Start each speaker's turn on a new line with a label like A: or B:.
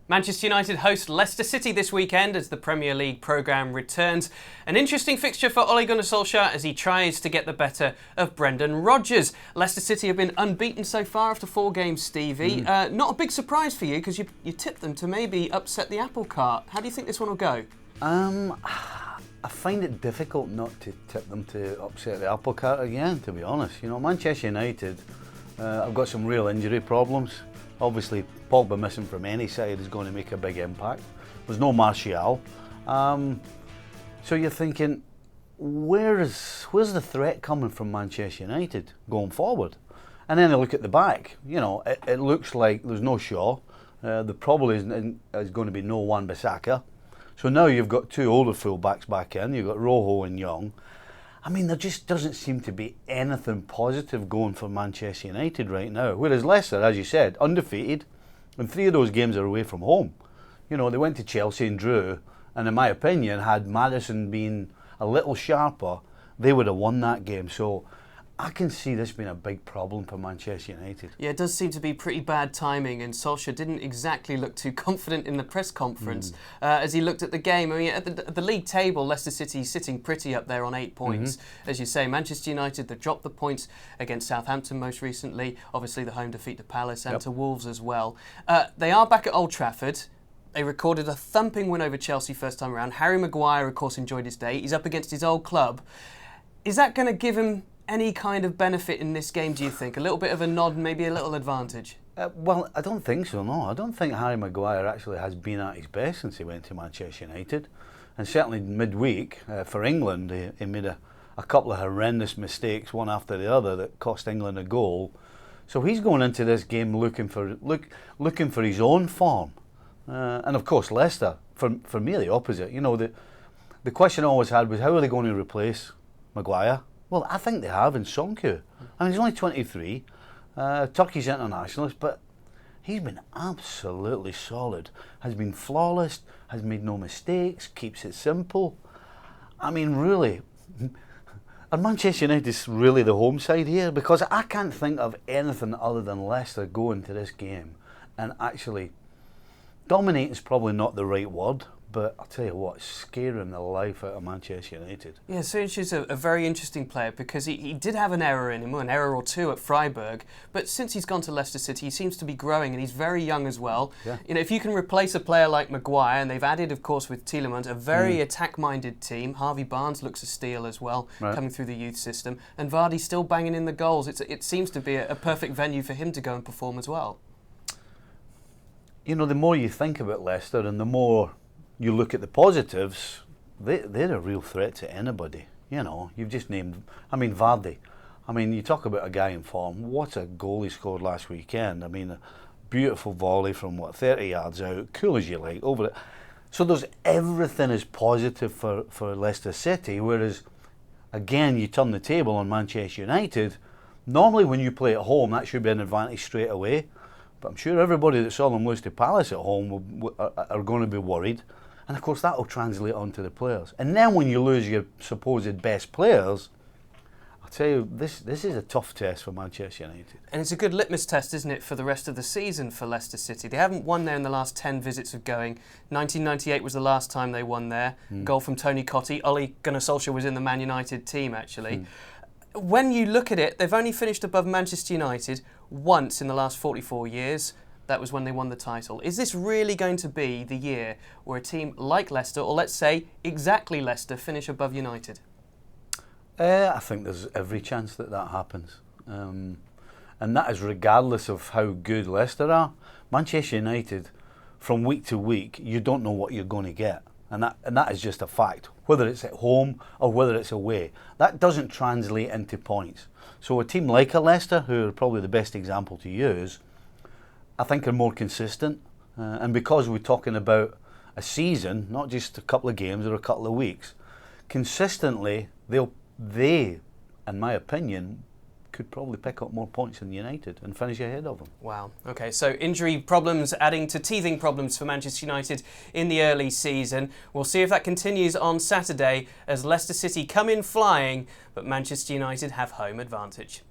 A: Manchester United host Leicester City this weekend as the Premier League programme returns. An interesting fixture for Ole Gunnar Solskjaer as he tries to get the better of Brendan Rodgers. Leicester City have been unbeaten so far after 4 games, Stevie. Not a big surprise for you because you tipped them to maybe upset the apple cart. How do you think this one will go?
B: I find it difficult not to tip them to upset the apple cart again, to be honest. You know, Manchester United have got some real injury problems. Obviously, Pogba missing from any side is going to make a big impact. There's no Martial. So you're thinking, where's the threat coming from Manchester United going forward? And then you look at the back. You know, it looks like there's no Shaw. There probably is going to be no Wan-Bissaka. So now you've got 2 older full-backs back in. You've got Rojo and Young. I mean, there just doesn't seem to be anything positive going for Manchester United right now. Whereas Leicester, as you said, undefeated, and 3 of those games are away from home. You know, they went to Chelsea and drew, and in my opinion, had Maddison been a little sharper, they would have won that game. So I can see this being a big problem for Manchester United.
A: Yeah, it does seem to be pretty bad timing, and Solskjaer didn't exactly look too confident in the press conference as he looked at the game. I mean, at the league table, Leicester City sitting pretty up there on 8 points. As you say, Manchester United, they've dropped the points against Southampton most recently. Obviously, the home defeat to Palace and to Wolves as well. They are back at Old Trafford. They recorded a thumping win over Chelsea first time around. Harry Maguire, of course, enjoyed his day. He's up against his old club. Is that going to give him any kind of benefit in this game, do you think? A little bit of a nod, maybe a little advantage?
B: Well, I don't think so, no. I don't think Harry Maguire actually has been at his best since he went to Manchester United. And certainly midweek, for England, he made a couple of horrendous mistakes, one after the other, that cost England a goal. So he's going into this game looking for his own form. And of course, Leicester, for me, the opposite. You know, the question I always had was, how are they going to replace Maguire? Well, I think they have in Sonku. I mean, he's only 23, Turkish internationalist, but he's been absolutely solid. Has been flawless, has made no mistakes, keeps it simple. I mean, really, are Manchester United really the home side here? Because I can't think of anything other than Leicester going to this game and actually dominating is probably not the right word. But I'll tell you what, scaring the life out of Manchester United.
A: Yeah, Solskjaer is a very interesting player because he did have an error in him, an error or two at Freiburg, but since he's gone to Leicester City, he seems to be growing, and he's very young as well. Yeah. You know, if you can replace a player like Maguire, and they've added, of course, with Tielemans, a very attack-minded team. Harvey Barnes looks a steal as well, coming through the youth system, and Vardy's still banging in the goals. It seems to be a perfect venue for him to go and perform as well.
B: You know, the more you think about Leicester and the more you look at the positives, they're a real threat to anybody. You know, you've just named, I mean, Vardy. I mean, you talk about a guy in form. What a goal he scored last weekend. I mean, a beautiful volley from, 30 yards out, cool as you like, over it. So there's everything is positive for Leicester City, whereas, again, you turn the table on Manchester United. Normally when you play at home, that should be an advantage straight away. But I'm sure everybody that saw them lose to Palace at home are going to be worried. And of course that will translate onto the players. And then when you lose your supposed best players, I'll tell you, this is a tough test for Manchester United.
A: And it's a good litmus test, isn't it, for the rest of the season for Leicester City. They haven't won there in the last 10 visits of going. 1998 was the last time they won there. Goal from Tony Cottee. Ole Gunnar Solskjaer was in the Man United team, actually. When you look at it, they've only finished above Manchester United once in the last 44 years. That was when they won the title. Is this really going to be the year where a team like Leicester, or let's say exactly Leicester, finish above United?
B: I think there's every chance that happens. And that is regardless of how good Leicester are. Manchester United, from week to week, you don't know what you're going to get. And that is just a fact. Whether it's at home or whether it's away, that doesn't translate into points. So a team like a Leicester, who are probably the best example to use, I think are more consistent. And because we're talking about a season, not just a couple of games or a couple of weeks, consistently they, in my opinion, could probably pick up more points than United and finish ahead of them.
A: Wow. Okay, so injury problems adding to teething problems for Manchester United in the early season. We'll see if that continues on Saturday as Leicester City come in flying, but Manchester United have home advantage.